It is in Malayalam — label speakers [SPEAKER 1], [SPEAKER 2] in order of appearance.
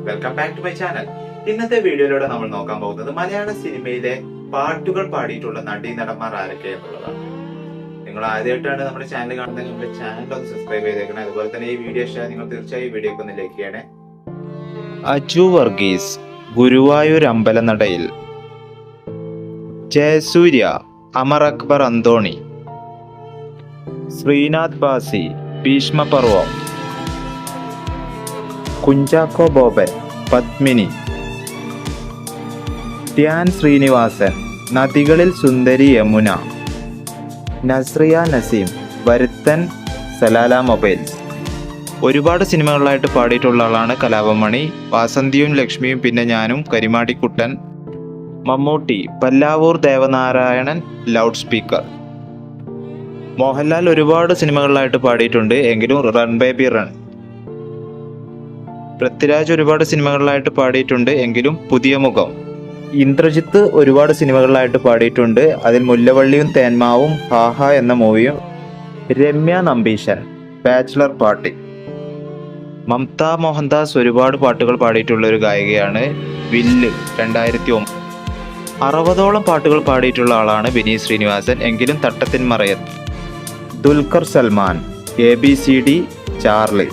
[SPEAKER 1] Welcome back to my channel. ഇന്നത്തെ വീഡിയോയിലൂടെ നമ്മൾ നോക്കാൻ പോകുന്നത് മലയാള സിനിമയിലെ പാട്ടുകൾ പാടിയിട്ടുള്ള നടീനടന്മാർ ആരൊക്കെ എന്നുള്ളതാണ്. നിങ്ങൾ ആദ്യമായിട്ടാണ് നമ്മുടെ ചാനൽ കാണുന്നത്, നമ്മുടെ ചാനൽ ഒന്ന് സബ്സ്ക്രൈബ് ചെയ്തേക്കണം. അതുപോലെ തന്നെ ഈ വീഡിയോ ഇഷ്ടമായി നിങ്ങൾ തീർച്ചയായും ഈ വീഡിയോക്ക് ഒന്ന് ലൈക്ക് ചെയ്യണേ.
[SPEAKER 2] അജു വർഗീസ് ഗുരുവായൂർ അമ്പലനടയിൽ, ജയസൂര്യ അമർ അക്ബർ അന്തോണി, ശ്രീനാഥ് ബാസി ഭീഷ്മപർവം, കുഞ്ചാക്കോ ബോബൻ പത്മിനി, ധ്യാൻ ശ്രീനിവാസൻ നദികളിൽ സുന്ദരി യമുന, നസ്രിയ നസീം വരുത്തൻ സലാല മൊബൈൽസ്. ഒരുപാട് സിനിമകളിലായിട്ട് പാടിയിട്ടുള്ള ആളാണ് കലാഭവൻ. വാസന്തിയും ലക്ഷ്മിയും പിന്നെ ഞാനും, കരിമാടിക്കുട്ടൻ, മമ്മൂട്ടി, പല്ലാവൂർ ദേവനാരായണൻ, ലൗഡ് സ്പീക്കർ. മോഹൻലാൽ ഒരുപാട് സിനിമകളിലായിട്ട് പാടിയിട്ടുണ്ട്, എങ്കിലും റൺ ബേബി റൺ. പൃഥ്വിരാജ് ഒരുപാട് സിനിമകളിലായിട്ട് പാടിയിട്ടുണ്ട്, എങ്കിലും പുതിയ മുഖം. ഇന്ദ്രജിത്ത് ഒരുപാട് സിനിമകളിലായിട്ട് പാടിയിട്ടുണ്ട്, അതിൽ മുല്ലവള്ളിയും തേന്മാവും, ഹാഹ എന്ന മൂവിയും. Remya Nambeesan bachelor party. മമത മോഹൻദാസ് ഒരുപാട് പാട്ടുകൾ പാടിയിട്ടുള്ള ഒരു ഗായികയാണ്. വില്ല് 2009. 60ഓളം പാട്ടുകൾ പാടിയിട്ടുള്ള ആളാണ് വിനീത് ശ്രീനിവാസൻ, എങ്കിലും തട്ടത്തിൻ മറയത്ത്. Dulquer Salmaan, ABCD, Charlie.